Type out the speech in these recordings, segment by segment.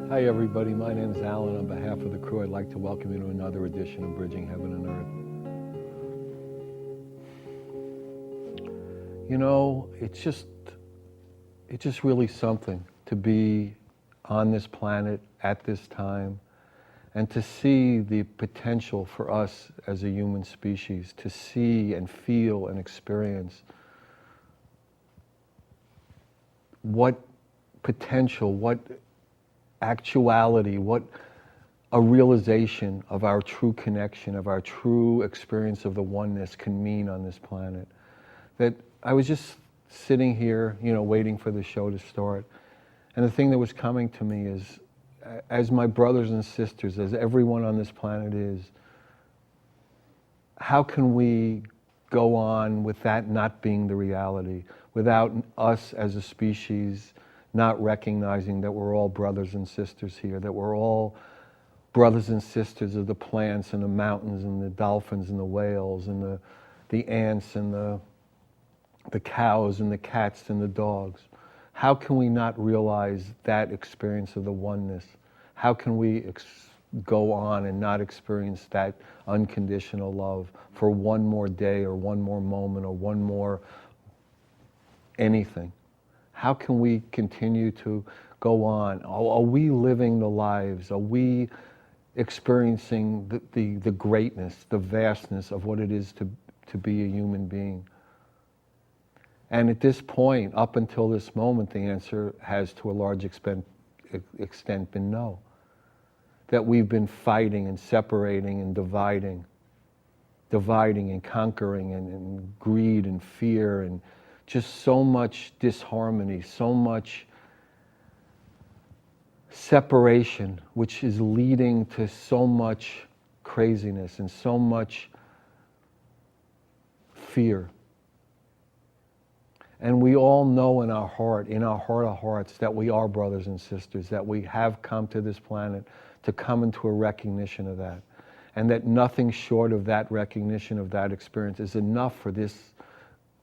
Hi everybody, my name is Alan. On behalf of the crew, I'd like to welcome you to another edition of Bridging Heaven and Earth. You know, it's just really something to be on this planet at this time and to see the potential for us as a human species to see and feel and experience what potential, what actuality, what a realization of our true connection, of our true experience of the oneness can mean on this planet. That I was just sitting here, waiting for the show to start, and the thing that was coming to me is, as my brothers and sisters, as everyone on this planet is, how can we go on with that not being the reality, without us as a species not recognizing that we're all brothers and sisters here, that we're all brothers and sisters of the plants and the mountains and the dolphins and the whales and the ants and the cows and the cats and the dogs. How can we not realize that experience of the oneness? How can we go on and not experience that unconditional love for one more day or one more moment or one more anything? How can we continue to go on? Are we living the lives? Are we experiencing the greatness, the vastness of what it is to be a human being? And at this point, up until this moment, the answer has to a large extent been no. That we've been fighting and separating and dividing and conquering and greed and fear and just so much disharmony, so much separation, which is leading to so much craziness and so much fear. And we all know in our heart of hearts, that we are brothers and sisters, that we have come to this planet to come into a recognition of that. And that nothing short of that recognition of that experience is enough for this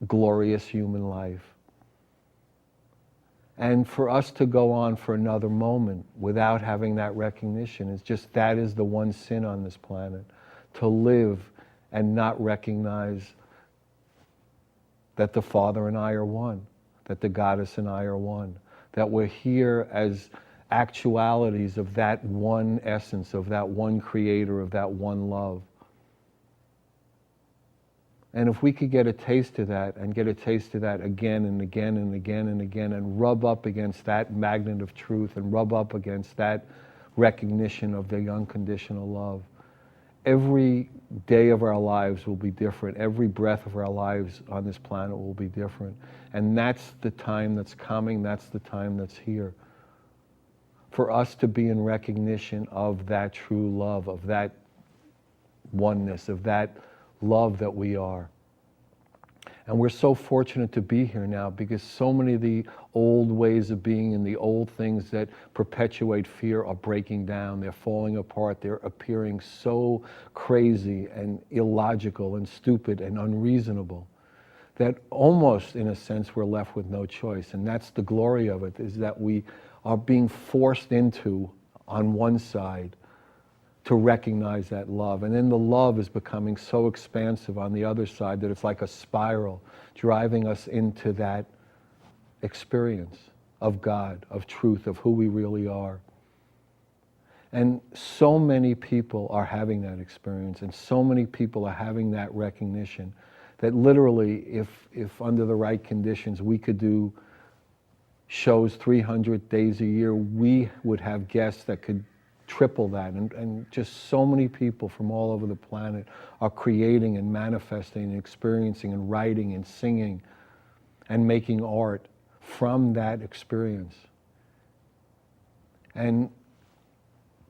glorious human life. And for us to go on for another moment without having that recognition is just, that is the one sin on this planet. To live and not recognize that the Father and I are one, that the Goddess and I are one, that we're here as actualities of that one essence, of that one creator, of that one love. And if we could get a taste of that, and get a taste of that again and again and again and again, and rub up against that magnet of truth, and rub up against that recognition of the unconditional love, every day of our lives will be different. Every breath of our lives on this planet will be different. And that's the time that's coming, that's the time that's here. For us to be in recognition of that true love, of that oneness, of that love that we are. And we're so fortunate to be here now, because so many of the old ways of being and the old things that perpetuate fear are breaking down. They're falling apart. They're appearing so crazy and illogical and stupid and unreasonable that almost, in a sense, we're left with no choice. And that's the glory of it, is that we are being forced into, on one side, to recognize that love. And then the love is becoming so expansive on the other side that it's like a spiral driving us into that experience of God, of truth, of who we really are. And so many people are having that experience, and so many people are having that recognition, that literally, if under the right conditions we could do shows 300 days a year, we would have guests that could triple that, and just so many people from all over the planet are creating and manifesting and experiencing and writing and singing and making art from that experience. And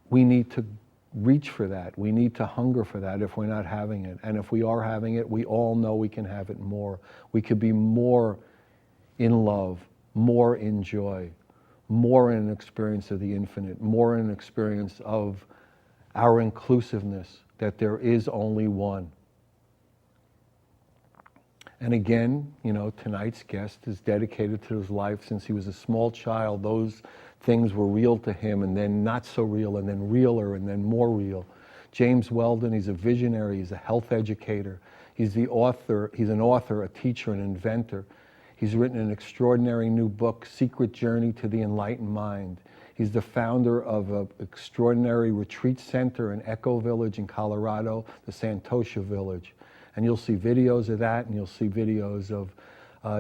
we need to reach for that. We need to hunger for that if we're not having it. And if we are having it, we all know we can have it more. We could be more in love, more in joy, more in an experience of the infinite, more in an experience of our inclusiveness, that there is only one. And again, tonight's guest is dedicated to his life since he was a small child. Those things were real to him and then not so real and then realer and then more real. James Weldon, he's a visionary, he's a health educator. He's an author, a teacher, an inventor. He's written an extraordinary new book, Secret Journey to the Enlightened Mind. He's the founder of an extraordinary retreat center in Echo Village in Colorado, the Santosha Village. And you'll see videos of that, and you'll see videos of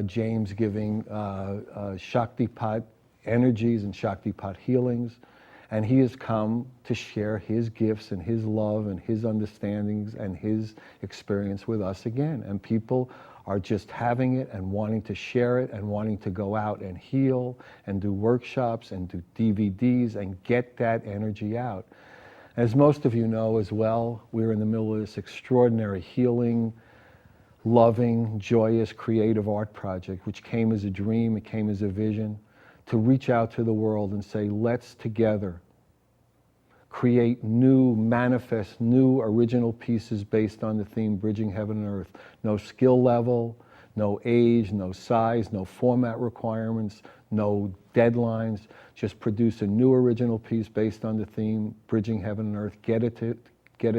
James giving Shaktipat energies and Shaktipat healings. And he has come to share his gifts and his love and his understandings and his experience with us again. And people are just having it and wanting to share it and wanting to go out and heal and do workshops and do DVDs and get that energy out. As most of you know as well, we're in the middle of this extraordinary healing, loving, joyous, creative art project, which came as a dream, it came as a vision, to reach out to the world and say, let's together create new, manifest new original pieces based on the theme Bridging Heaven and Earth. No skill level, no age, no size, no format requirements, no deadlines. Just produce a new original piece based on the theme Bridging Heaven and Earth. Get it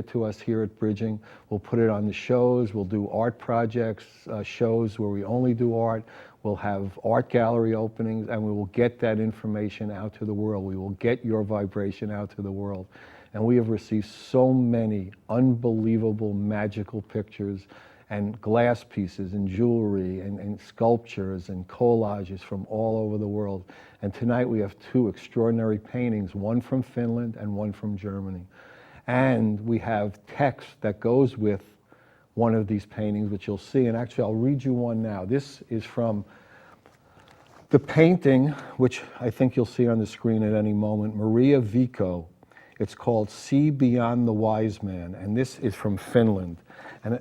to us here at Bridging. We'll put it on the shows. We'll do art projects, shows where we only do art. We'll have art gallery openings, and we will get that information out to the world. We will get your vibration out to the world. And we have received so many unbelievable, magical pictures and glass pieces and jewelry and sculptures and collages from all over the world. And tonight we have two extraordinary paintings, one from Finland and one from Germany. And we have text that goes with one of these paintings, which you'll see. And actually, I'll read you one now. This is from the painting, which I think you'll see on the screen at any moment, Maria Vico. It's called See Beyond the Wise Man. And this is from Finland.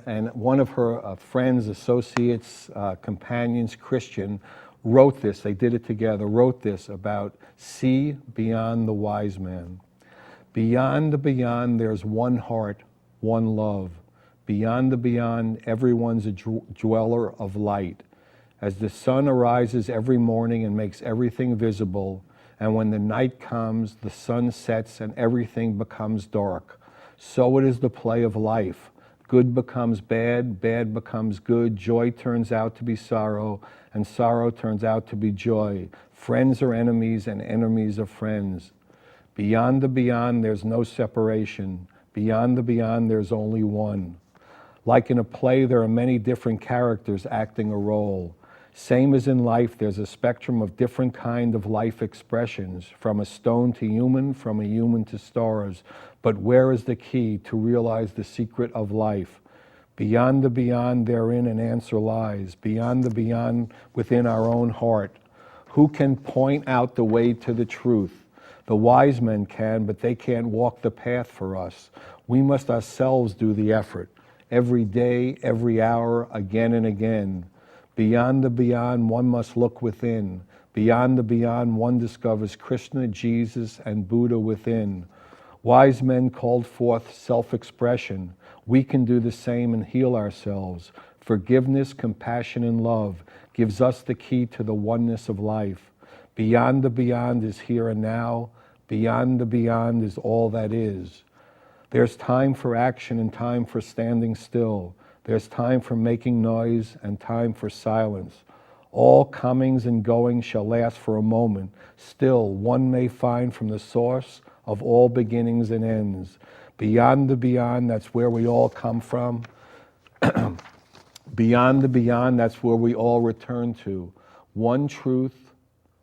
And one of her friends, associates, companions, Christian, wrote this. They did it together, wrote this about See Beyond the Wise Man. Beyond the beyond, there's one heart, one love. Beyond the beyond, everyone's a dweller of light. As the sun arises every morning and makes everything visible, and when the night comes, the sun sets and everything becomes dark. So it is the play of life. Good becomes bad, bad becomes good, joy turns out to be sorrow, and sorrow turns out to be joy. Friends are enemies, and enemies are friends. Beyond the beyond, there's no separation. Beyond the beyond, there's only one. Like in a play, there are many different characters acting a role. Same as in life, there's a spectrum of different kind of life expressions, from a stone to human, from a human to stars. But where is the key to realize the secret of life? Beyond the beyond, therein an answer lies. Beyond the beyond, within our own heart. Who can point out the way to the truth? The wise men can, but they can't walk the path for us. We must ourselves do the effort. Every day, every hour, again and again. Beyond the beyond, one must look within. Beyond the beyond, one discovers Krishna, Jesus, and Buddha within. Wise men called forth self-expression. We can do the same and heal ourselves. Forgiveness, compassion, and love gives us the key to the oneness of life. Beyond the beyond is here and now. Beyond the beyond is all that is. There's time for action and time for standing still. There's time for making noise and time for silence. All comings and goings shall last for a moment. Still, one may find from the source of all beginnings and ends. Beyond the beyond, that's where we all come from. Beyond the beyond, that's where we all return to. One truth,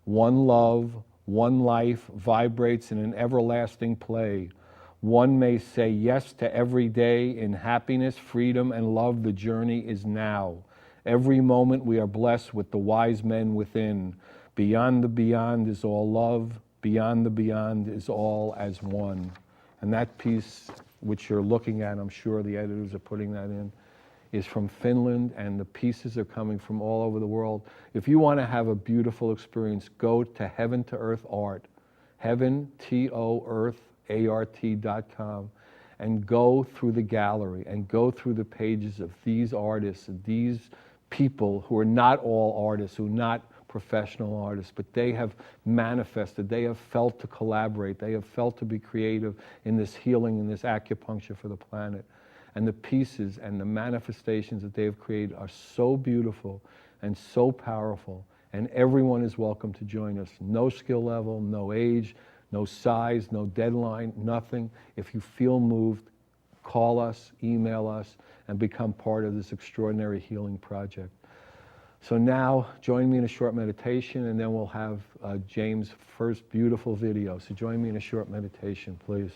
one love, one life vibrates in an everlasting play. One may say yes to every day in happiness, freedom, and love. The journey is now. Every moment we are blessed with the wise men within. Beyond the beyond is all love. Beyond the beyond is all as one. And that piece, which you're looking at, I'm sure the editors are putting that in, is from Finland, and the pieces are coming from all over the world. If you want to have a beautiful experience, go to Heaven to Earth Art, Heaven, T-O, Earth.com, and go through the gallery and go through the pages of these artists, these people who are not all artists, who are not professional artists, but they have manifested, they have felt to collaborate, they have felt to be creative in this healing, in this acupuncture for the planet. And the pieces and the manifestations that they have created are so beautiful and so powerful, and everyone is welcome to join us. No skill level, no age, no size, no deadline, nothing. If you feel moved, call us, email us, and become part of this extraordinary healing project. So now, join me in a short meditation, and then we'll have James' first beautiful video. So join me in a short meditation, please.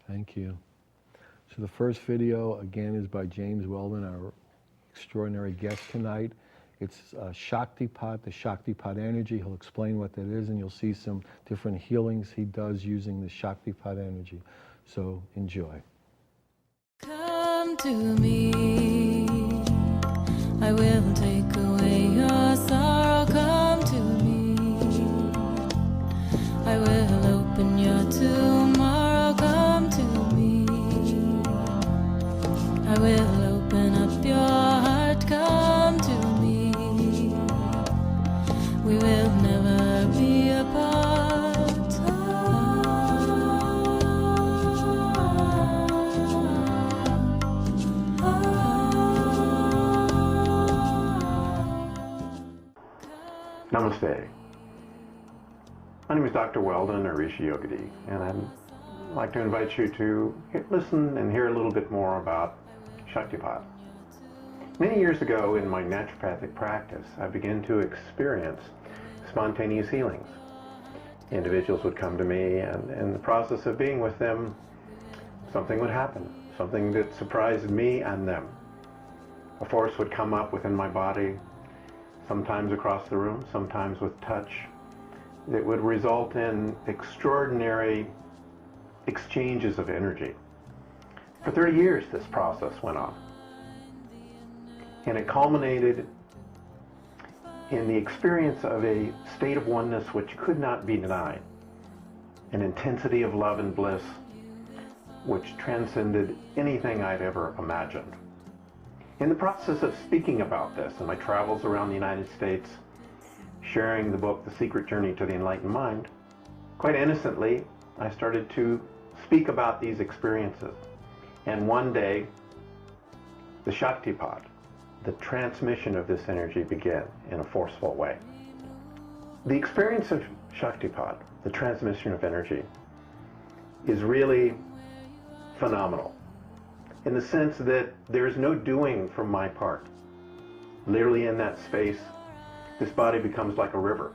Thank you. So the first video, again, is by James Weldon, our extraordinary guest tonight. It's Shaktipat, the Shaktipat energy. He'll explain what that is, and you'll see some different healings he does using the Shaktipat energy. So enjoy. Come to me, I will take away your sorrow. Come to me, I will open your tomorrow. Come to me, I will open up your heart. Come to me, we will never be apart. Namaste. My name is Dr. Weldon, or Rishi Yogadhi, and I'd like to invite you to listen and hear a little bit more about Shaktipat. Many years ago in my naturopathic practice, I began to experience spontaneous healings. Individuals would come to me, and in the process of being with them, something would happen, something that surprised me and them. A force would come up within my body, sometimes across the room, sometimes with touch, that would result in extraordinary exchanges of energy. For 30 years this process went on, and it culminated in the experience of a state of oneness which could not be denied, an intensity of love and bliss which transcended anything I'd ever imagined. In the process of speaking about this in my travels around the United States, sharing the book, The Secret Journey to the Enlightened Mind, quite innocently, I started to speak about these experiences. And one day, the Shaktipat, the transmission of this energy, began in a forceful way. The experience of Shaktipat, the transmission of energy, is really phenomenal, in the sense that there is no doing from my part. Literally in that space, this body becomes like a river,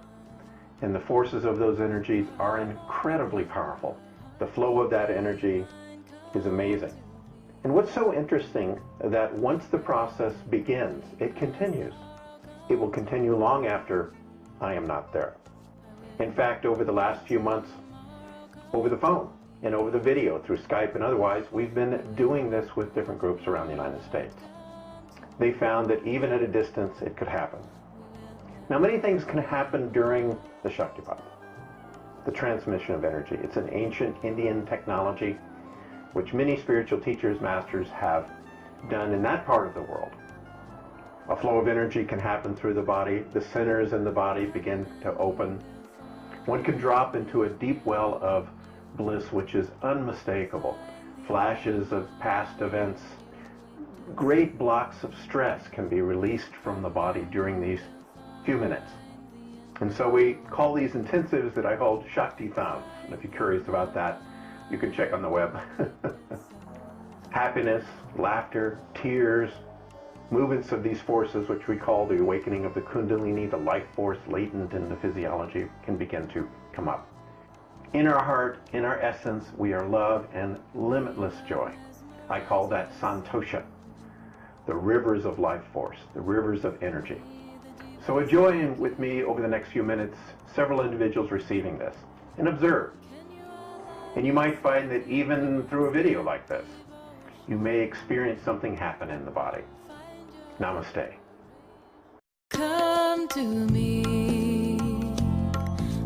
and the forces of those energies are incredibly powerful. The flow of that energy is amazing. And what's so interesting, that once the process begins, it continues. It will continue long after I am not there. In fact, over the last few months, over the phone and over the video through Skype and otherwise, we've been doing this with different groups around the United States. They found that even at a distance, it could happen. Now, many things can happen during the Shaktipat, the transmission of energy. It's an ancient Indian technology which many spiritual teachers, masters have done in that part of the world. A flow of energy can happen through the body. The centers in the body begin to open. One can drop into a deep well of bliss which is unmistakable. Flashes of past events. Great blocks of stress can be released from the body during these few minutes. And so we call these intensives that I hold Shakti-thons. And if you're curious about that, you can check on the web. Happiness, laughter, tears, movements of these forces, which we call the awakening of the Kundalini, the life force latent in the physiology, can begin to come up. In our heart, in our essence, we are love and limitless joy. I call that Santosha, the rivers of life force, the rivers of energy. So join with me over the next few minutes several individuals receiving this and observe. And you might find that even through a video like this, you may experience something happen in the body. Namaste. Come to me,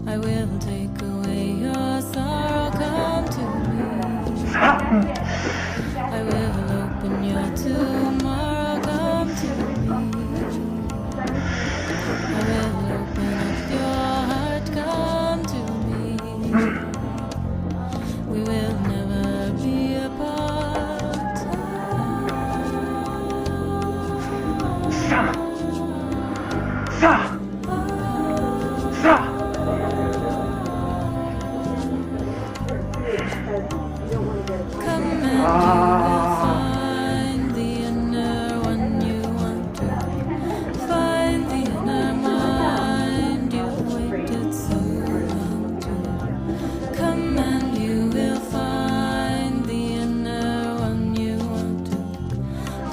I will take away your sorrow. Come to me, I will open your tomorrow. Come to me, I will open up your heart. Come to me, we will never be apart. Come and you will find the inner one you want to find, the inner mind you waited so long to. Come and you will find the inner one you want to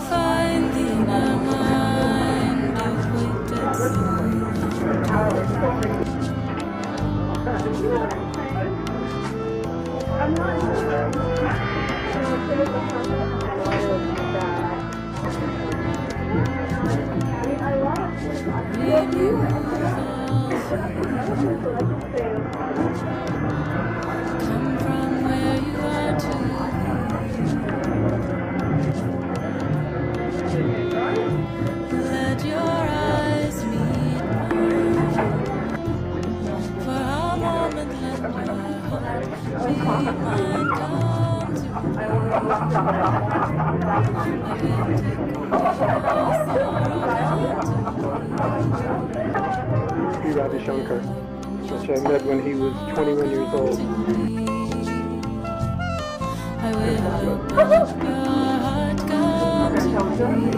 find, the inner mind you waited so long to. Come from where you are to. Let your eyes meet mine. For a moment let your heart be mine. Come to me. Ravi Shankar, which I met when he was 21 years old. I will open up your heart. Come to me.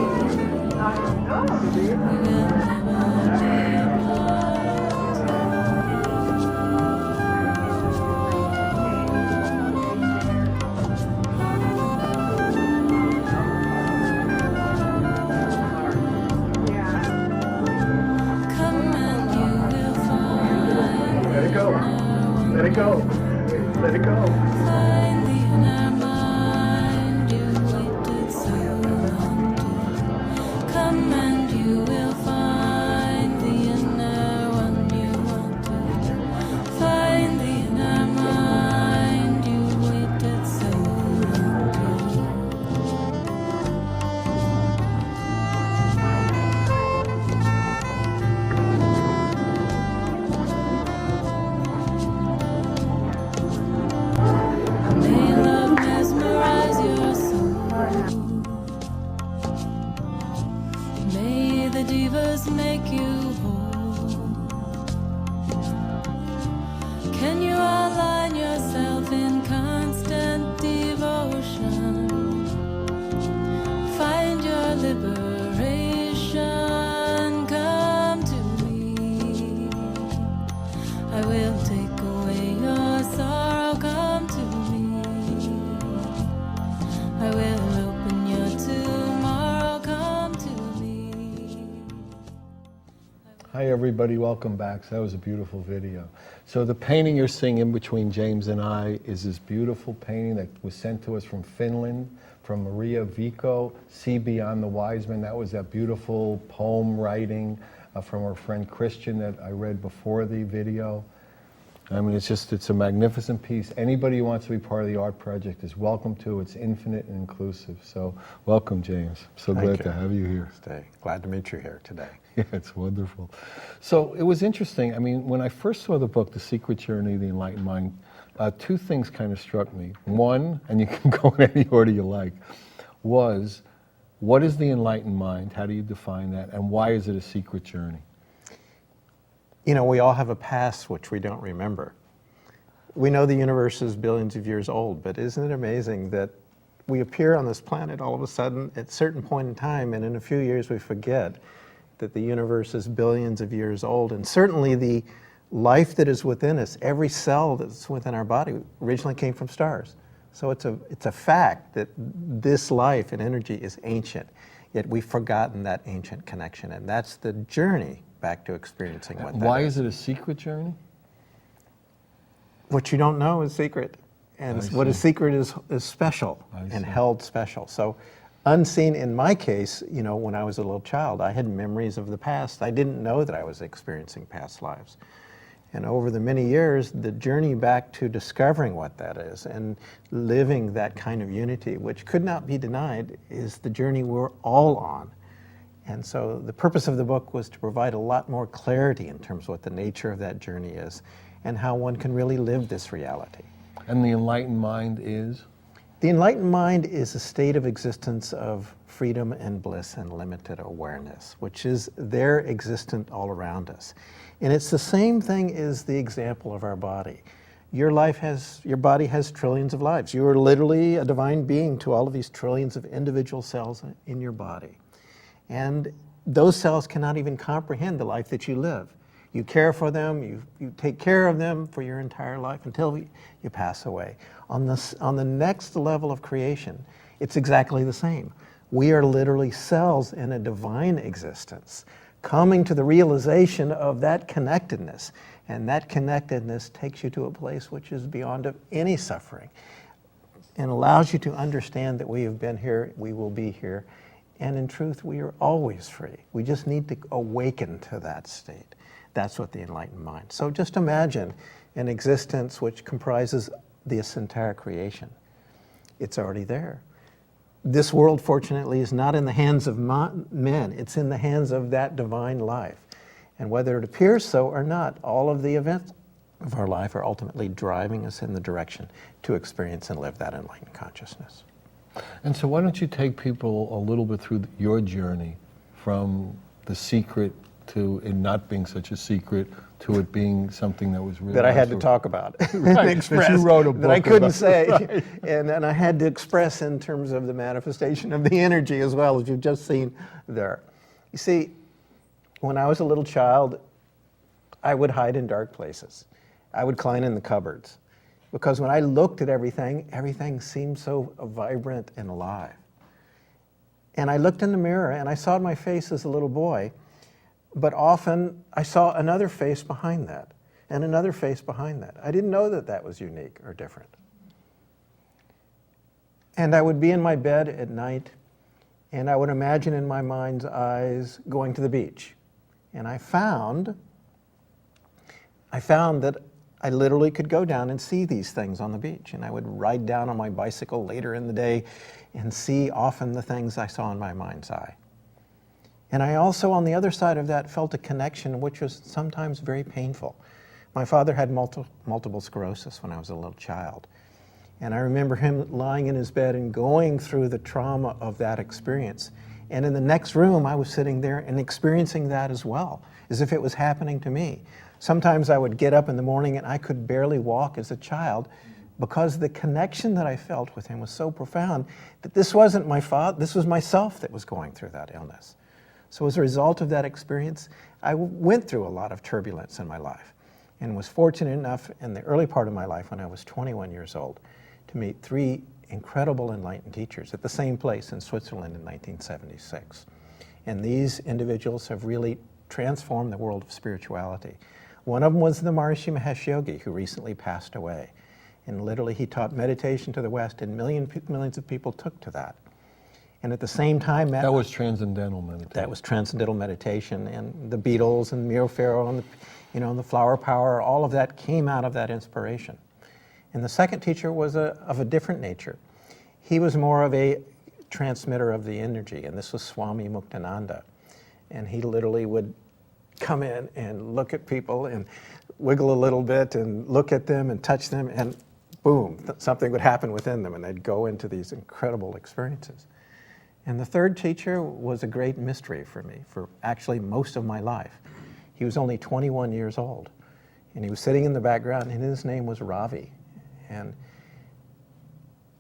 We will never be apart. Let it go. Let it go. Find the inner mind you waited so long to. Come and you will find the inner one you want to find, the inner mind you waited so long May love mesmerize your soul. May the divas make you whole. Can you align yourself in constant devotion? Find your liberation. Come to me. I will take away your sorrow. Come to me. I will open your tomorrow. Come to me. Hi everybody, welcome back. So that was a beautiful video. So the painting you're seeing in between James and I is this beautiful painting that was sent to us from Finland, from Maria Vico, See Beyond the Wise Men. That was that beautiful poem writing from our friend Christian that I read before the video. I mean, it's a magnificent piece. Anybody who wants to be part of the art project is welcome to. It's infinite and inclusive. So welcome, James. So glad to have you here. Stay. Glad to meet you here today. Yeah, it's wonderful. So it was interesting. I mean, when I first saw the book, The Secret Journey of the Enlightened Mind, two things kind of struck me. One, and you can go in any order you like, was what is the enlightened mind? How do you define that? And why is it a secret journey? You know, we all have a past which we don't remember. We know the universe is billions of years old, but isn't it amazing that we appear on this planet all of a sudden at a certain point in time, and in a few years we forget that the universe is billions of years old, and certainly the life that is within us, every cell that's within our body originally came from stars. So it's a fact that this life and energy is ancient, yet we've forgotten that ancient connection, and that's the journey back to experiencing what that Why is it a secret journey? What you don't know is secret. And I what is see. secret is special I and see. held special. So unseen in my case, when I was a little child, I had memories of the past. I didn't know that I was experiencing past lives. And over the many years, the journey back to discovering what that is and living that kind of unity, which could not be denied, is the journey we're all on. And so the purpose of the book was to provide a lot more clarity in terms of what the nature of that journey is and how one can really live this reality. And the enlightened mind is? The enlightened mind is a state of existence of freedom and bliss and limited awareness, which is there existent all around us. And it's the same thing as the example of our body. Your body has trillions of lives. You are literally a divine being to all of these trillions of individual cells in your body. And those cells cannot even comprehend the life that you live. You care for them, you take care of them for your entire life until you pass away. On the next level of creation, it's exactly the same. We are literally cells in a divine existence, coming to the realization of that connectedness. And that connectedness takes you to a place which is beyond of any suffering and allows you to understand that we have been here, we will be here, and in truth, we are always free. We just need to awaken to that state. That's what the enlightened mind. So just imagine an existence which comprises this entire creation. It's already there. This world, fortunately, is not in the hands of men. It's in the hands of that divine life. And whether it appears so or not, all of the events of our life are ultimately driving us in the direction to experience and live that enlightened consciousness. And so why don't you take people a little bit through your journey from the secret to it not being such a secret to it being something that was really that I had to talk about Right, and express, that you wrote a book that I couldn't about. say. Right. And then I had to express in terms of the manifestation of the energy as well, as you've just seen there. You see, when I was a little child, I would hide in dark places. I would climb in the cupboards. Because when I looked at everything, everything seemed so vibrant and alive. And I looked in the mirror and I saw my face as a little boy, but often I saw another face behind that and another face behind that. I didn't know that that was unique or different. And I would be in my bed at night and I would imagine in my mind's eyes going to the beach. And I found that I literally could go down and see these things on the beach. And I would ride down on my bicycle later in the day and see often the things I saw in my mind's eye. And I also, on the other side of that, felt a connection which was sometimes very painful. My father had multiple sclerosis when I was a little child. And I remember him lying in his bed and going through the trauma of that experience. And in the next room, I was sitting there and experiencing that as well, as if it was happening to me. Sometimes I would get up in the morning and I could barely walk as a child because the connection that I felt with him was so profound that this wasn't my father, this was myself that was going through that illness. So as a result of that experience, I went through a lot of turbulence in my life and was fortunate enough in the early part of my life when I was 21 years old to meet 3 incredible enlightened teachers at the same place in Switzerland in 1976. And these individuals have really transformed the world of spirituality. One of them was the Maharishi Mahesh Yogi, who recently passed away. And literally he taught meditation to the West, and millions of people took to that. And at the same time, That was transcendental meditation. that was transcendental meditation, and the Beatles and Miro Farrow and the Flower Power, all of that came out of that inspiration. And the second teacher was of a different nature. He was more of a transmitter of the energy, and this was Swami Muktananda. And he literally would come in and look at people and wiggle a little bit and look at them and touch them, and boom, something would happen within them, and they'd go into these incredible experiences. And the third teacher was a great mystery for me for actually most of my life. He was only 21 years old, and he was sitting in the background, and his name was Ravi. And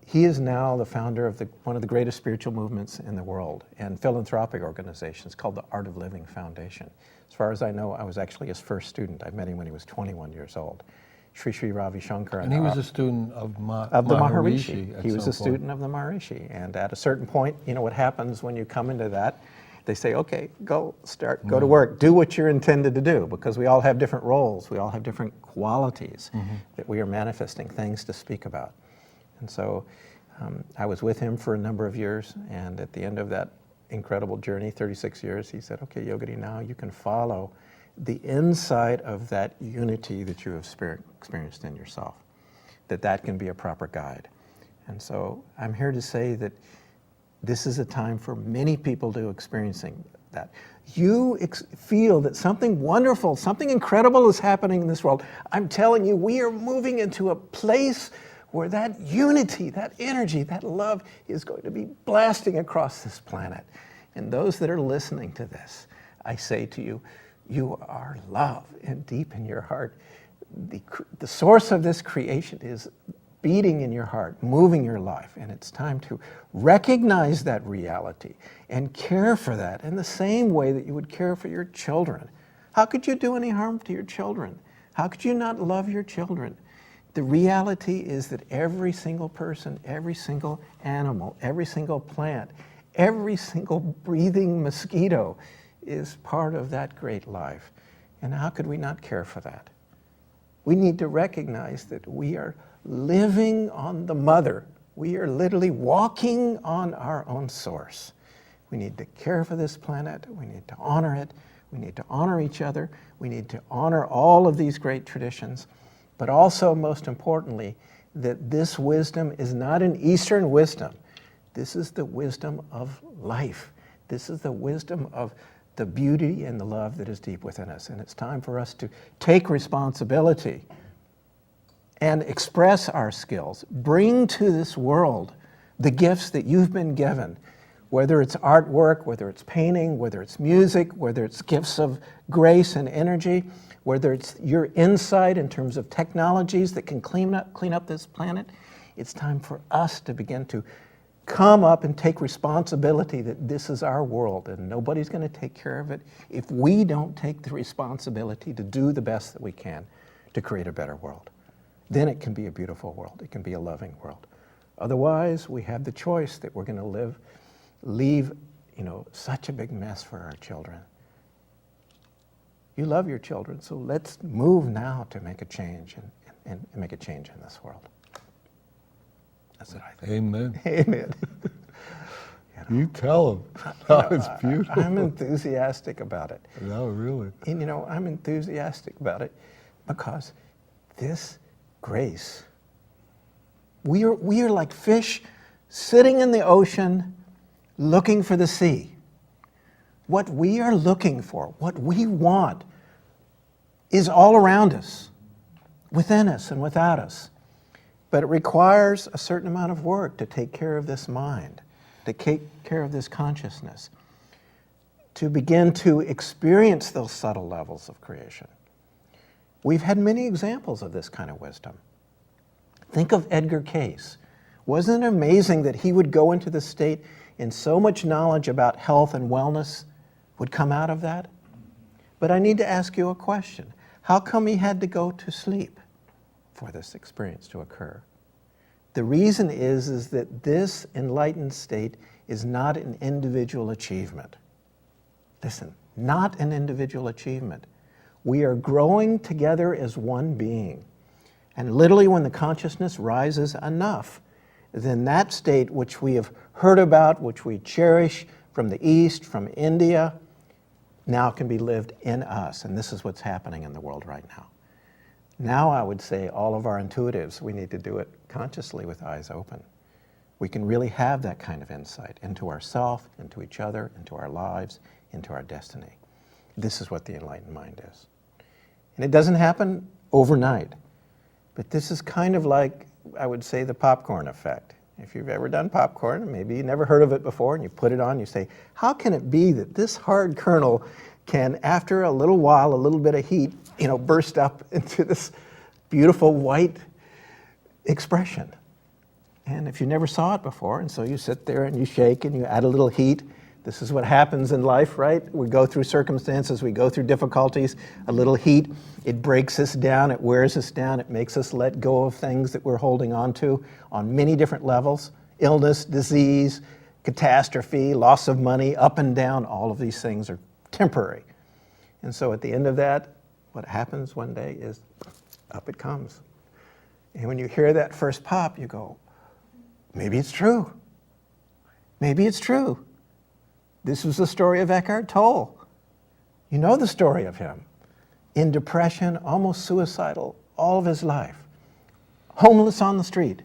he is now the founder of one of the greatest spiritual movements in the world and philanthropic organizations called the Art of Living Foundation. As far as I know, I was actually his first student. I met him when he was 21 years old. Sri Sri Ravi Shankar. And he was a student of the Maharishi. at He was some a student of the Maharishi. And at a certain point, what happens when you come into that, They say, okay, go to work, do what you're intended to do, because we all have different roles, we all have different qualities that we are manifesting, things to speak about. And so I was with him for a number of years, and at the end of that incredible journey, 36 years, he said, okay, Yogadhi, now you can follow the insight of that unity that you have experienced in yourself, that can be a proper guide. And so I'm here to say that this is a time for many people to experiencing that. You feel that something wonderful, something incredible is happening in this world. I'm telling you, we are moving into a place where that unity, that energy, that love is going to be blasting across this planet. And those that are listening to this, I say to you, you are love, and deep in your heart, the source of this creation is beating in your heart, moving your life, and it's time to recognize that reality and care for that in the same way that you would care for your children. How could you do any harm to your children? How could you not love your children? The reality is that every single person, every single animal, every single plant, every single breathing mosquito is part of that great life. And how could we not care for that? We need to recognize that we are living on the mother. We are literally walking on our own source. We need to care for this planet. We need to honor it. We need to honor each other. We need to honor all of these great traditions. But also, most importantly, that this wisdom is not an Eastern wisdom. This is the wisdom of life. This is the wisdom of the beauty and the love that is deep within us. And it's time for us to take responsibility and express our skills. Bring to this world the gifts that you've been given, whether it's artwork, whether it's painting, whether it's music, whether it's gifts of grace and energy, whether it's your insight in terms of technologies that can clean up this planet. It's time for us to begin to come up and take responsibility that this is our world and nobody's going to take care of it if we don't take the responsibility to do the best that we can to create a better world. Then it can be a beautiful world. It can be a loving world. Otherwise, we have the choice that we're going to leave, such a big mess for our children. You love your children, so let's move now to make a change and make a change in this world. That's what I think. Amen. Amen. You tell them. Oh, it's beautiful. I'm enthusiastic about it. No, really. And I'm enthusiastic about it because this grace, we are like fish sitting in the ocean looking for the sea. What we are looking for, what we want, is all around us, within us and without us. But it requires a certain amount of work to take care of this mind, to take care of this consciousness, to begin to experience those subtle levels of creation. We've had many examples of this kind of wisdom. Think of Edgar Cayce. Wasn't it amazing that he would go into the state and so much knowledge about health and wellness would come out of that? But I need to ask you a question. How come he had to go to sleep for this experience to occur? The reason is that this enlightened state is not an individual achievement. Listen, not an individual achievement. We are growing together as one being. And literally when the consciousness rises enough, then that state which we have heard about, which we cherish from the East, from India, now can be lived in us. And this is what's happening in the world right now. Now I would say all of our intuitives, we need to do it consciously with eyes open. We can really have that kind of insight into ourself, into each other, into our lives, into our destiny. This is what the enlightened mind is. And it doesn't happen overnight. But this is kind of like, I would say, the popcorn effect. If you've ever done popcorn, maybe you never heard of it before, and you put it on, you say, how can it be that this hard kernel can, after a little while, a little bit of heat, burst up into this beautiful white expression? And if you never saw it before, and so you sit there and you shake and you add a little heat, this is what happens in life, right? We go through circumstances, we go through difficulties, a little heat, it breaks us down, it wears us down, it makes us let go of things that we're holding on to on many different levels, illness, disease, catastrophe, loss of money, up and down, all of these things are temporary. And so at the end of that, what happens one day is up it comes. And when you hear that first pop, you go, maybe it's true. Maybe it's true. This was the story of Eckhart Tolle. You know the story of him. In depression, almost suicidal all of his life. Homeless on the street.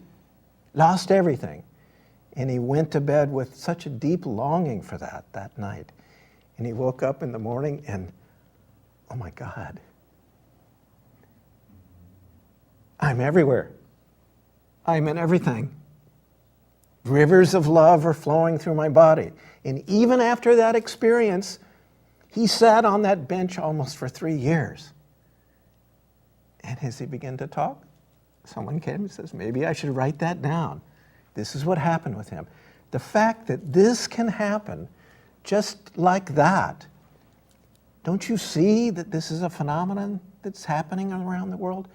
Lost everything. And he went to bed with such a deep longing for that night. And he woke up in the morning and, oh my God, I'm everywhere. I'm in everything. Rivers of love are flowing through my body. And even after that experience, he sat on that bench almost for 3 years. And as he began to talk, someone came and says, maybe I should write that down. This is what happened with him. The fact that this can happen just like that, don't you see that this is a phenomenon that's happening around the world?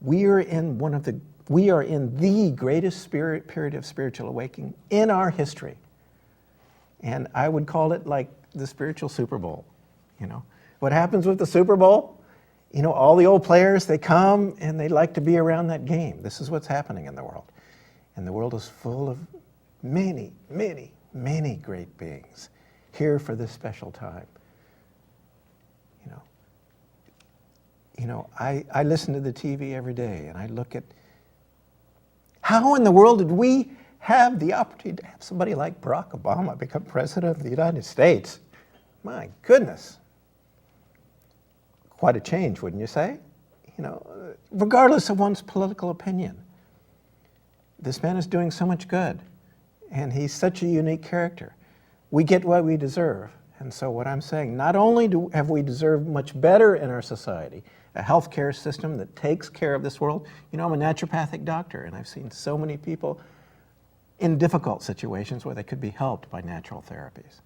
We are in the greatest period of spiritual awakening in our history. And I would call it like the spiritual Super Bowl. You know, what happens with the Super Bowl? You know, all the old players, they come and they like to be around that game. This is what's happening in the world. And the world is full of many, many, many great beings here for this special time. I listen to the TV every day and I look at how in the world did we have the opportunity to have somebody like Barack Obama become president of the United States? My goodness. Quite a change, wouldn't you say? Regardless of one's political opinion. This man is doing so much good, and he's such a unique character. We get what we deserve. And so what I'm saying, not only have we deserved much better in our society, a healthcare system that takes care of this world. I'm a naturopathic doctor, and I've seen so many people in difficult situations where they could be helped by natural therapies.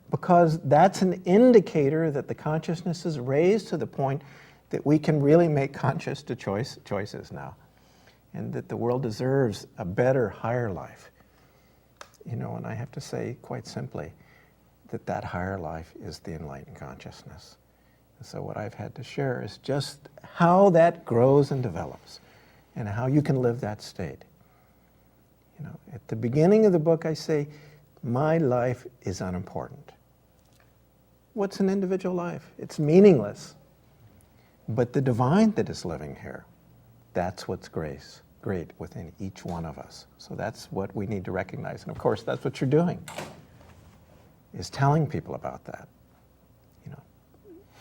Because that's an indicator that the consciousness is raised to the point that we can really make conscious choices now, and that the world deserves a better, higher life. And I have to say quite simply that higher life is the enlightened consciousness. And so what I've had to share is just how that grows and develops and how you can live that state. At the beginning of the book I say, my life is unimportant. What's an individual life? It's meaningless. But the divine that is living here, that's what's great within each one of us. So that's what we need to recognize. And of course, that's what you're doing, is telling people about that.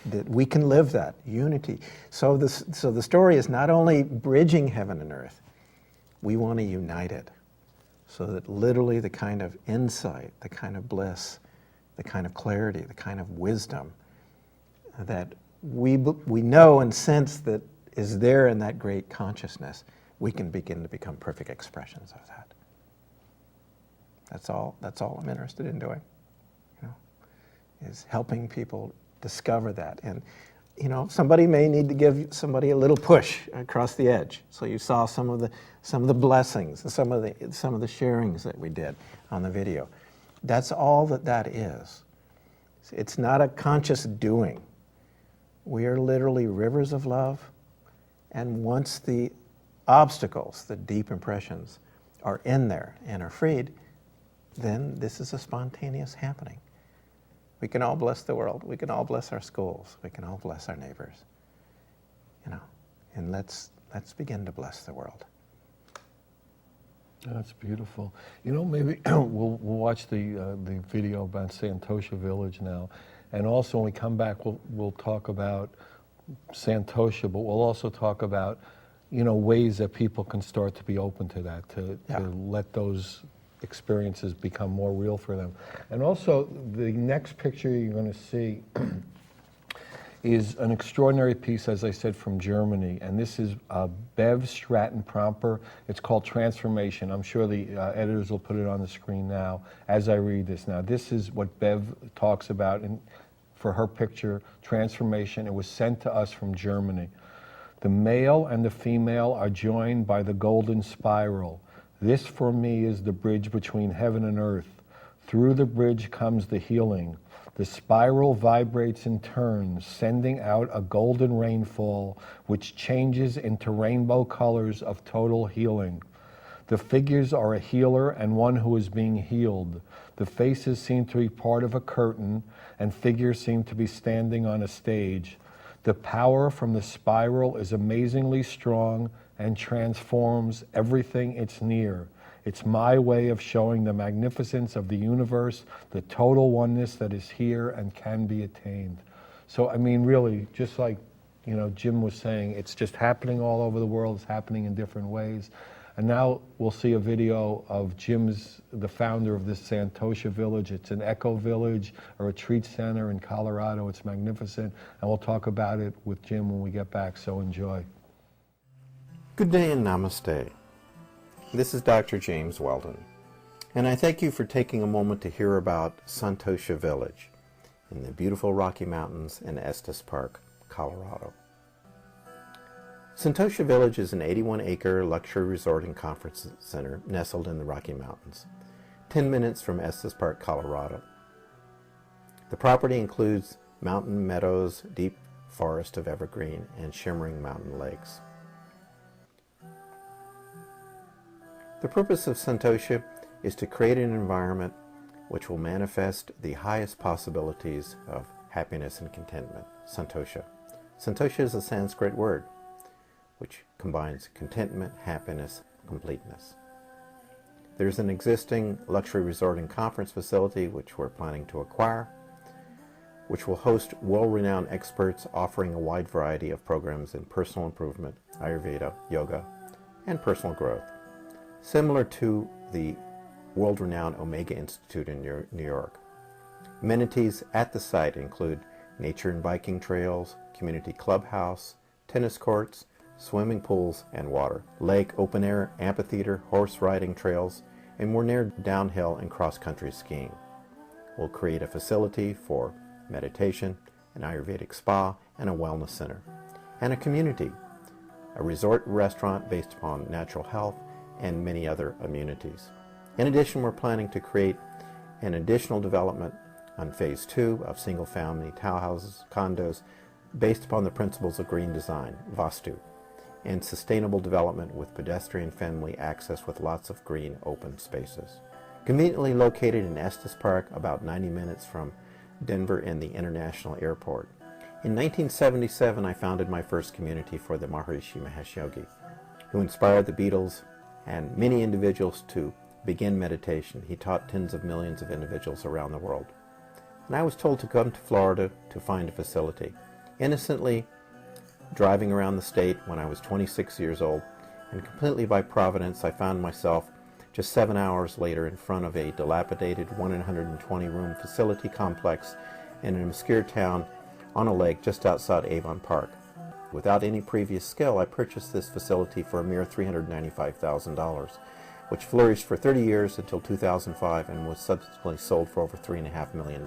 That we can live that unity. So the story is not only bridging heaven and earth, we want to unite it so that literally the kind of insight, the kind of bliss, the kind of clarity, the kind of wisdom that we know and sense that is there in that great consciousness, we can begin to become perfect expressions of that. That's all I'm interested in doing, is helping people discover that. And, somebody may need to give somebody a little push across the edge. So you saw some of the blessings and some of the sharings that we did on the video. That's all that is. It's not a conscious doing. We are literally rivers of love, and once the obstacles, the deep impressions, are in there and are freed, then this is a spontaneous happening. We can all bless the world. We can all bless our schools. We can all bless our neighbors. And let's begin to bless the world. That's beautiful. Maybe we'll watch the video about Santosha Village now, and also when we come back, we'll talk about Santosha, but we'll also talk about ways that people can start to be open to that, to let those experiences become more real for them. And also, the next picture you're going to see is an extraordinary piece, as I said, from Germany. And this is Bev Stratton-Promper. It's called Transformation. I'm sure the editors will put it on the screen now as I read this. Now, this is what Bev talks about for her picture, Transformation. It was sent to us from Germany. The male and the female are joined by the golden spiral. This for me is the bridge between heaven and earth. Through the bridge comes the healing. The spiral vibrates and turns, sending out a golden rainfall which changes into rainbow colors of total healing. The figures are a healer and one who is being healed. The faces seem to be part of a curtain, and figures seem to be standing on a stage. The power from the spiral is amazingly strong and transforms everything it's near. It's my way of showing the magnificence of the universe, the total oneness that is here and can be attained. So, I mean, really, just like, Jim was saying, it's just happening all over the world. It's happening in different ways. And now we'll see a video of Jim's, the founder of this Santosha village. It's an eco village, a retreat center in Colorado. It's magnificent. And we'll talk about it with Jim when we get back, so enjoy. Good day and namaste. This is Dr. James Weldon, and I thank you for taking a moment to hear about Santosha Village in the beautiful Rocky Mountains in Estes Park, Colorado. Santosha Village is an 81-acre luxury resort and conference center nestled in the Rocky Mountains, 10 minutes from Estes Park, Colorado. The property includes mountain meadows, deep forest of evergreen, and shimmering mountain lakes. The purpose of Santosha is to create an environment which will manifest the highest possibilities of happiness and contentment. Santosha. Santosha is a Sanskrit word which combines contentment, happiness, completeness. There's an existing luxury resort and conference facility which we're planning to acquire, which will host world-renowned experts offering a wide variety of programs in personal improvement, Ayurveda, yoga, and personal growth, similar to the world-renowned Omega Institute in New York. Amenities at the site include nature and biking trails, community clubhouse, tennis courts, swimming pools and water, lake, open-air, amphitheater, horse riding trails, and more near downhill and cross-country skiing. We'll create a facility for meditation, an Ayurvedic spa, and a wellness center, and a community, a resort restaurant based upon natural health, and many other amenities. In addition, we're planning to create an additional development on phase 2 of single-family townhouses, condos, based upon the principles of green design, Vastu, and sustainable development with pedestrian-friendly access with lots of green open spaces. Conveniently located in Estes Park, about 90 minutes from Denver and the International Airport. In 1977, I founded my first community for the Maharishi Mahesh Yogi, who inspired the Beatles and many individuals to begin meditation. He taught tens of millions of individuals around the world. And I was told to come to Florida to find a facility. Innocently driving around the state when I was 26 years old, and completely by providence, I found myself just 7 hours later in front of a dilapidated 120-room facility complex in an obscure town on a lake just outside Avon Park. Without any previous skill, I purchased this facility for a mere $395,000, which flourished for 30 years until 2005 and was subsequently sold for over $3.5 million.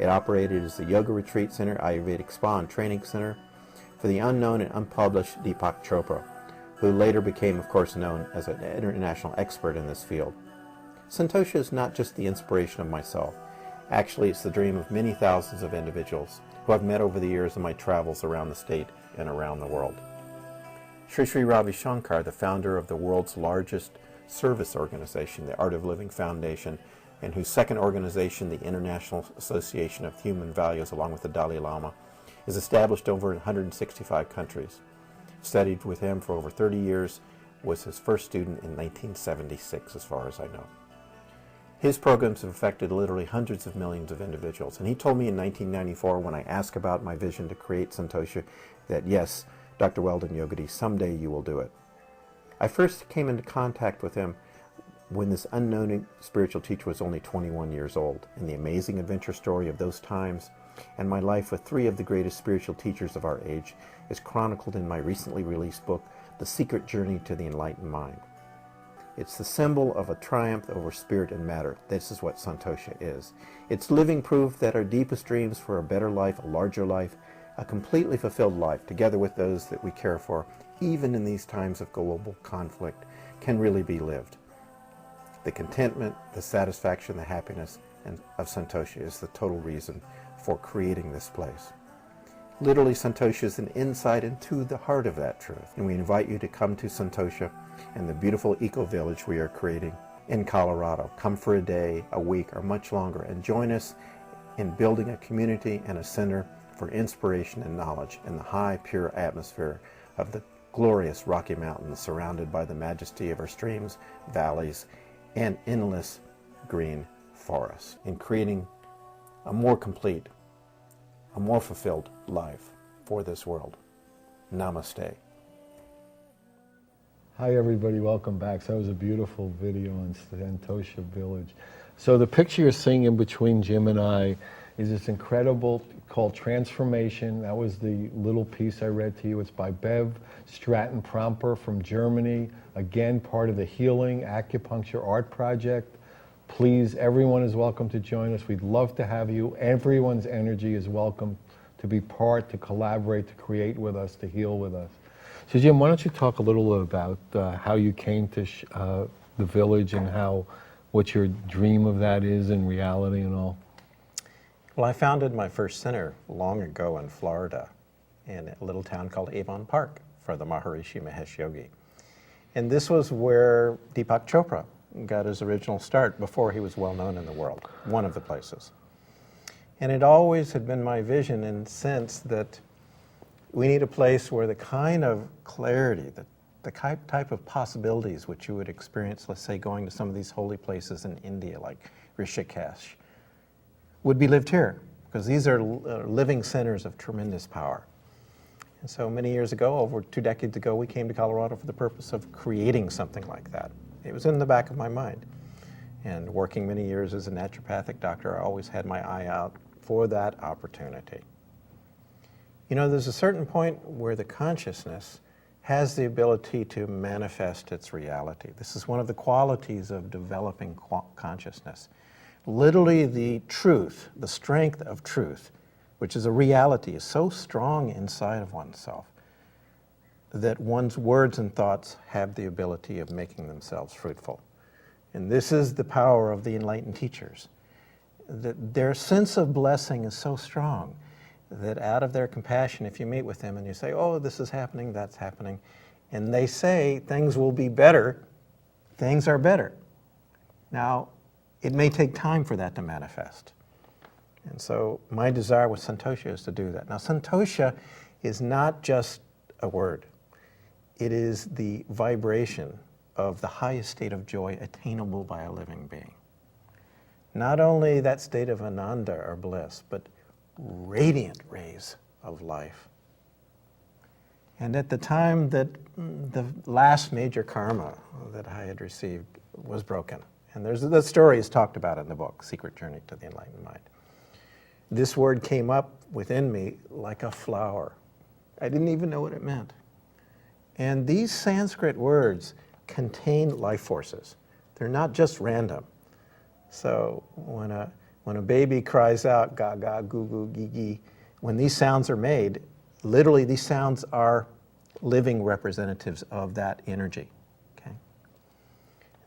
It operated as a yoga retreat center, Ayurvedic spa, and training center for the unknown and unpublished Deepak Chopra, who later became, of course, known as an international expert in this field. Santosha is not just the inspiration of myself. Actually, it's the dream of many thousands of individuals who I've met over the years in my travels around the state and around the world. Sri Ravi Shankar, the founder of the world's largest service organization, the Art of Living Foundation, and whose second organization, the International Association of Human Values, along with the Dalai Lama, is established over 165 countries. Studied with him for over 30 years, was his first student in 1976, as far as I know. His programs have affected literally hundreds of millions of individuals. And he told me in 1994, when I asked about my vision to create Santosha, that yes, Dr. Weldon Yogadhi, someday you will do it. I first came into contact with him when this unknown spiritual teacher was only 21 years old, and the amazing adventure story of those times and my life with 3 of the greatest spiritual teachers of our age is chronicled in my recently released book, The Secret Journey to the Enlightened Mind. It's the symbol of a triumph over spirit and matter. This is what Santosha is. It's living proof that our deepest dreams for a better life, a larger life, a completely fulfilled life, together with those that we care for, even in these times of global conflict, can really be lived. The contentment, the satisfaction, the happiness of Santosha is the total reason for creating this place. Literally, Santosha is an insight into the heart of that truth. And we invite you to come to Santosha and the beautiful eco-village we are creating in Colorado. Come for a day, a week, or much longer, and join us in building a community and a center for inspiration and knowledge in the high, pure atmosphere of the glorious Rocky Mountains, surrounded by the majesty of our streams, valleys, and endless green forests, in creating a more complete, a more fulfilled life for this world. Namaste. Hi everybody, welcome back. So that was a beautiful video on Santosha Village. So the picture you're seeing in between Jim and I is this incredible called Transformation. That was the little piece I read to you. It's by Bev Stratton-Promper from Germany. Again, part of the Healing Acupuncture Art Project. Please, everyone is welcome to join us. We'd love to have you. Everyone's energy is welcome to be part, to collaborate, to create with us, to heal with us. So Jim, why don't you talk a little about how you came to the village and what your dream of that is in reality and all? Well, I founded my first center long ago in Florida in a little town called Avon Park for the Maharishi Mahesh Yogi. And this was where Deepak Chopra got his original start before he was well known in the world, one of the places. And it always had been my vision and sense that we need a place where the kind of clarity, the type of possibilities which you would experience, let's say, going to some of these holy places in India like Rishikesh, would be lived here, because these are living centers of tremendous power. And so many years ago, over 2 decades ago, we came to Colorado for the purpose of creating something like that. It was in the back of my mind. And working many years as a naturopathic doctor, I always had my eye out for that opportunity. You know, there's a certain point where the consciousness has the ability to manifest its reality. This is one of the qualities of developing consciousness. Literally, the truth, the strength of truth, which is a reality, is so strong inside of oneself that one's words and thoughts have the ability of making themselves fruitful. And this is the power of the enlightened teachers. That their sense of blessing is so strong that out of their compassion, if you meet with them and you say, oh, this is happening, that's happening, and they say things will be better, things are better. Now, it may take time for that to manifest. And so my desire with Santosha is to do that. Now, Santosha is not just a word. It is the vibration of the highest state of joy attainable by a living being. Not only that state of ananda or bliss, but radiant rays of life. And at the time that the last major karma that I had received was broken, and the story is talked about in the book, Secret Journey to the Enlightened Mind. This word came up within me like a flower. I didn't even know what it meant. And these Sanskrit words contain life forces. They're not just random. So when a baby cries out, ga ga, goo goo, gee gee, when these sounds are made, literally these sounds are living representatives of that energy.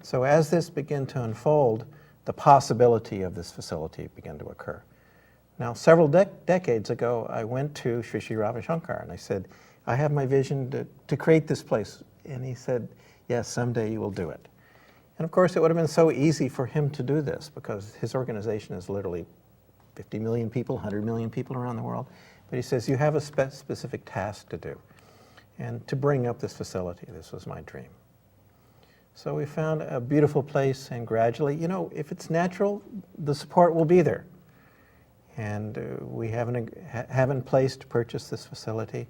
So as this began to unfold, the possibility of this facility began to occur. Now, several decades ago, I went to Sri Sri Ravi Shankar and I said, I have my vision to create this place. And he said, yes, someday you will do it. And of course, it would have been so easy for him to do this because his organization is literally 50 million people, 100 million people around the world. But he says, you have a specific task to do. And to bring up this facility, this was my dream. So we found a beautiful place, and gradually, you know, if it's natural, the support will be there. And we have in place to purchase this facility.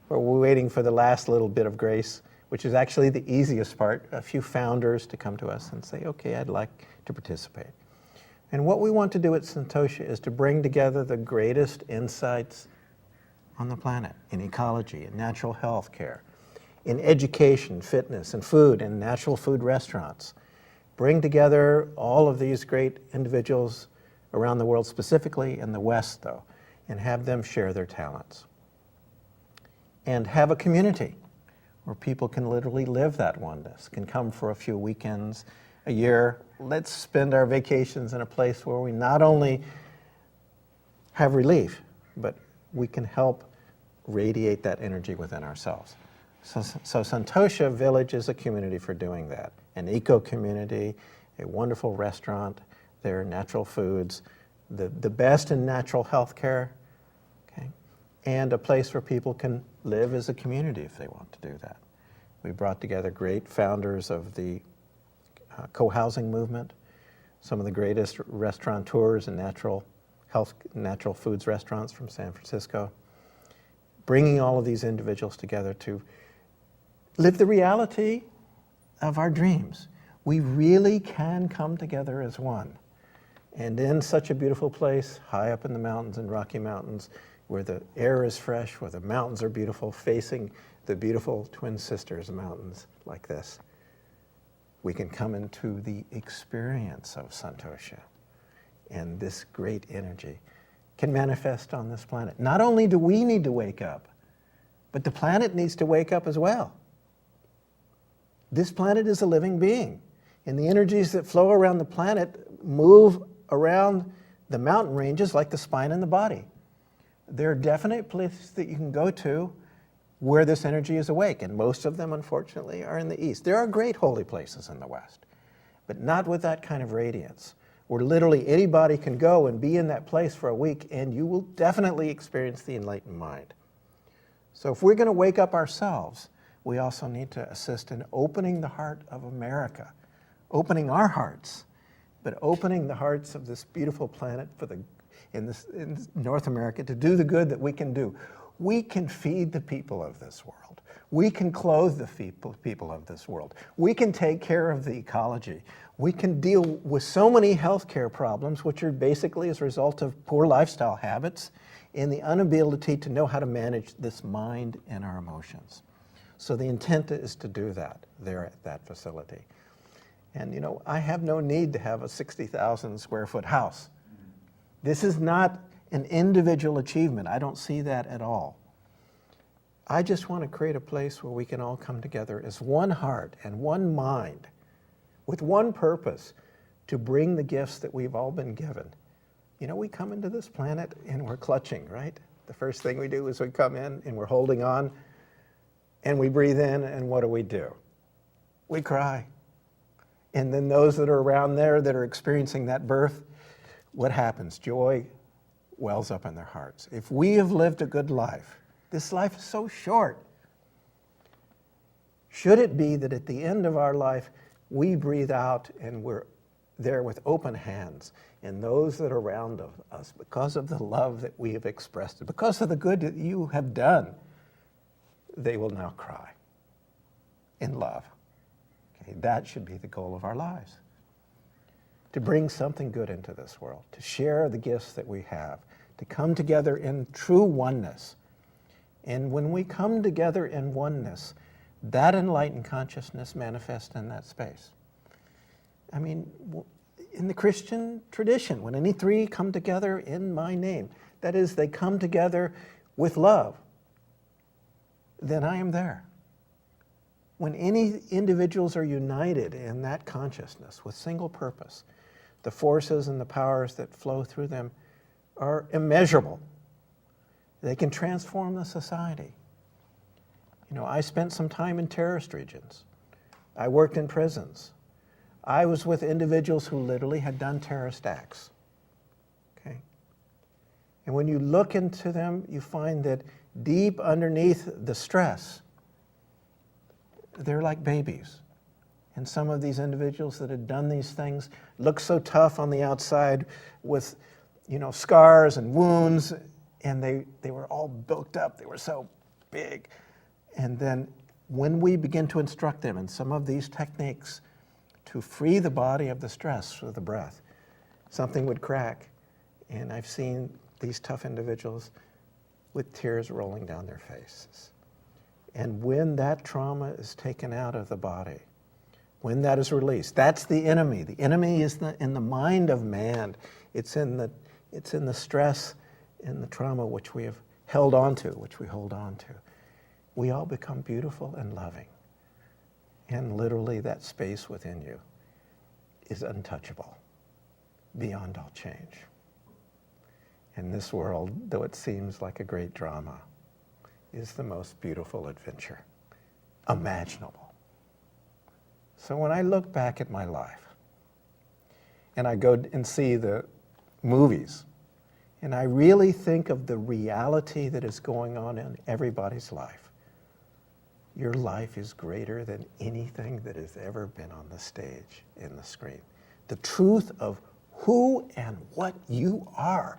But we're waiting for the last little bit of grace, which is actually the easiest part, a few founders to come to us and say, okay, I'd like to participate. And what we want to do at Santosha is to bring together the greatest insights on the planet in ecology, in natural health care, in education, fitness, and food, and natural food restaurants. Bring together all of these great individuals around the world, specifically in the West, though, and have them share their talents. And have a community where people can literally live that oneness, can come for a few weekends, a year. Let's spend our vacations in a place where we not only have relief, but we can help radiate that energy within ourselves. So Santosha Village is a community for doing that. An eco-community, a wonderful restaurant, there are natural foods, the best in natural health care, okay? And a place where people can live as a community if they want to do that. We brought together great founders of the co-housing movement, some of the greatest restaurateurs and natural foods restaurants from San Francisco, bringing all of these individuals together to live the reality of our dreams. We really can come together as one. And in such a beautiful place, high up in the mountains, in Rocky Mountains, where the air is fresh, where the mountains are beautiful, facing the beautiful Twin Sisters mountains like this, we can come into the experience of Santosha. And this great energy can manifest on this planet. Not only do we need to wake up, but the planet needs to wake up as well. This planet is a living being, and the energies that flow around the planet move around the mountain ranges like the spine in the body. There are definite places that you can go to where this energy is awake, and most of them, unfortunately, are in the East. There are great holy places in the West, but not with that kind of radiance, where literally anybody can go and be in that place for a week, and you will definitely experience the enlightened mind. So if we're going to wake up ourselves, we also need to assist in opening the heart of America, opening our hearts, but opening the hearts of this beautiful planet in North America to do the good that we can do. We can feed the people of this world. We can clothe the people of this world. We can take care of the ecology. We can deal with so many healthcare problems, which are basically as a result of poor lifestyle habits and the inability to know how to manage this mind and our emotions. So the intent is to do that there at that facility. And you know, I have no need to have a 60,000 square foot house. This is not an individual achievement. I don't see that at all. I just want to create a place where we can all come together as one heart and one mind with one purpose to bring the gifts that we've all been given. You know, we come into this planet and we're clutching, right? The first thing we do is we come in and we're holding on and we breathe in, and what do? We cry. And then those that are around there that are experiencing that birth, what happens? Joy wells up in their hearts. If we have lived a good life, this life is so short. Should it be that at the end of our life, we breathe out and we're there with open hands, and those that are around us, because of the love that we have expressed, because of the good that you have done, they will now cry in love. Okay, that should be the goal of our lives. To bring something good into this world, to share the gifts that we have, to come together in true oneness. And when we come together in oneness, that enlightened consciousness manifests in that space. I mean, in the Christian tradition, when any three come together in my name, that is, they come together with love, then I am there. When any individuals are united in that consciousness with single purpose, the forces and the powers that flow through them are immeasurable. They can transform the society. You know, I spent some time in terrorist regions. I worked in prisons. I was with individuals who literally had done terrorist acts. Okay? And when you look into them, you find that deep underneath the stress, they're like babies. And some of these individuals that had done these things look so tough on the outside with, you know, scars and wounds, and they were all bulked up. They were so big. And then when we begin to instruct them in some of these techniques to free the body of the stress through the breath, something would crack. And I've seen these tough individuals with tears rolling down their faces. And when that trauma is taken out of the body, when that is released, that's the enemy. The enemy is in the mind of man. It's in the stress and the trauma which we have held on to, which we hold on to. we all become beautiful and loving. And literally that space within you is untouchable, beyond all change. And this world, though it seems like a great drama, is the most beautiful adventure imaginable. So when I look back at my life, and I go and see the movies, and I really think of the reality that is going on in everybody's life, your life is greater than anything that has ever been on the stage, in the screen. The truth of who and what you are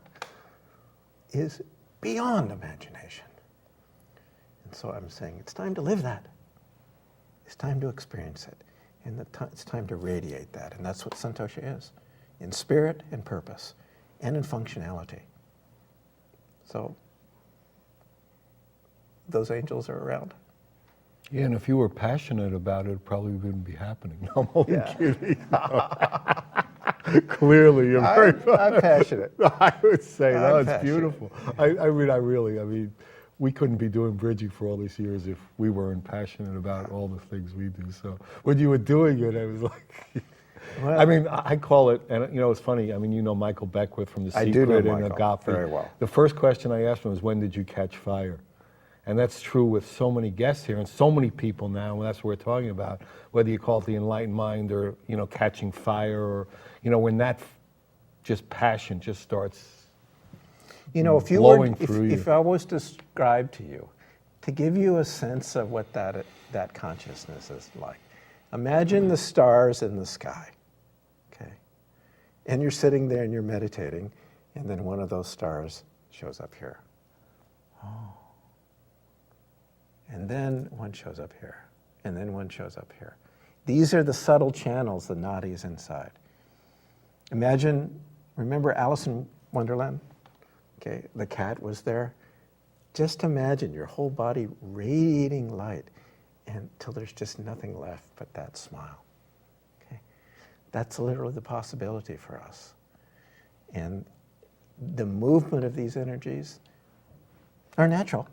is beyond imagination. And so I'm saying it's time to live that. It's time to experience it. And it's time to radiate that. And that's what Santosha is, in spirit and purpose, and in functionality. So those angels are around. Yeah, and if you were passionate about it, it probably wouldn't be happening. No, I'm only kidding. Clearly, you're very I'm passionate. I would say, no, I'm it's passionate. beautiful. I mean, we couldn't be doing bridging for all these years if we weren't passionate about all the things we do. So when you were doing it, I was like, Well, I mean, I call it, and it's funny, I mean, you know Michael Beckwith from The I Secret do know and Michael Agape. very well. The first question I asked him was, when did you catch fire? And that's true with so many guests here and so many people now, and that's what we're talking about, whether you call it the enlightened mind or, catching fire or, when that just passion just starts if you blowing were, through you. if I was to describe to you, to give you a sense of what that consciousness is like, imagine the stars in the sky, okay? And you're sitting there and you're meditating, and then one of those stars shows up here. And then one shows up here, and then one shows up here. These are the subtle channels, the nadis inside. Remember Alice in Wonderland? Okay, the cat was there. Just imagine your whole body radiating light until there's just nothing left but that smile. Okay, that's literally the possibility for us. And the movement of these energies are natural.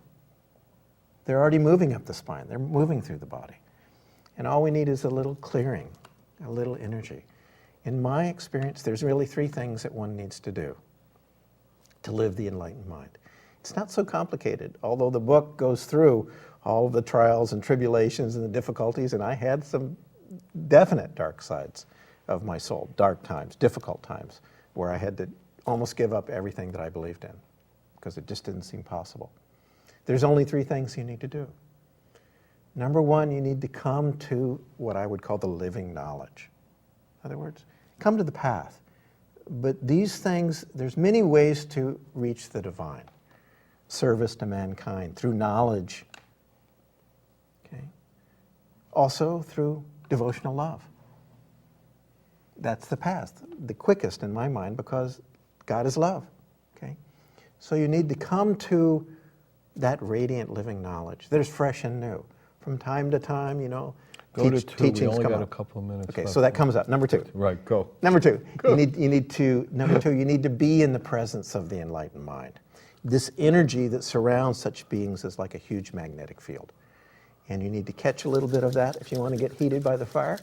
They're already moving up the spine. They're moving through the body. And all we need is a little clearing, a little energy. In my experience, there's really three things that one needs to do to live the enlightened mind. It's not so complicated, although the book goes through all of the trials and tribulations and the difficulties, and I had some definite dark sides of my soul, dark times, difficult times, where I had to almost give up everything that I believed in because it just didn't seem possible. There's only three things you need to do. Number one, you need to come to what I would call the living knowledge. In other words, come to the path. But these things, there's many ways to reach the divine. Service to mankind, through knowledge. Okay? Also through devotional love. That's the path, the quickest in my mind, because God is love. Okay? So you need to come to that radiant living knowledge that is fresh and new. From time to time, Go to two. We teachings only come got a up. couple of minutes Okay, left. so that comes up. Number two. Right, go. Number two, you need to be in the presence of the enlightened mind. This energy that surrounds such beings is like a huge magnetic field. And you need to catch a little bit of that. If you want to get heated by the fire,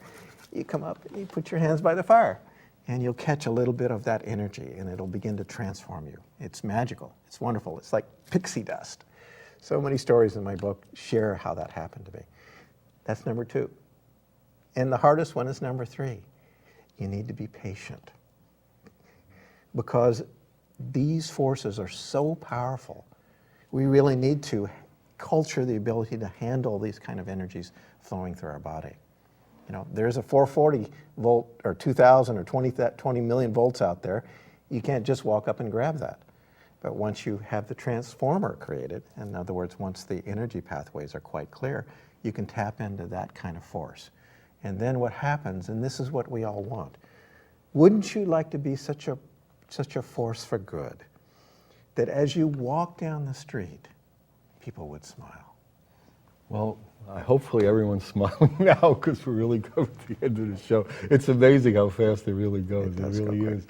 you come up and you put your hands by the fire. And you'll catch a little bit of that energy, and it'll begin to transform you. It's magical. It's wonderful. It's like pixie dust. So many stories in my book share how that happened to me. That's number two. And the hardest one is number three. You need to be patient. Because these forces are so powerful, we really need to culture the ability to handle these kind of energies flowing through our body. There's a 440 volt or 2,000 or 20 million volts out there. You can't just walk up and grab that. But once you have the transformer created, in other words, once the energy pathways are quite clear, you can tap into that kind of force. And then what happens, and this is what we all want, wouldn't you like to be such a force for good that as you walk down the street, people would smile? Well, hopefully everyone's smiling now because we're really coming to the end of the show. It's amazing how fast it really goes. It really is.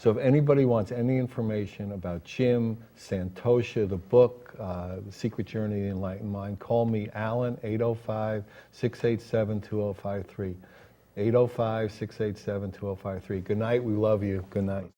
So if anybody wants any information about Jim, Santosha, the book, The Secret Journey of the Enlightened Mind, call me, Alan, 805-687-2053. 805-687-2053. Good night. We love you. Good night.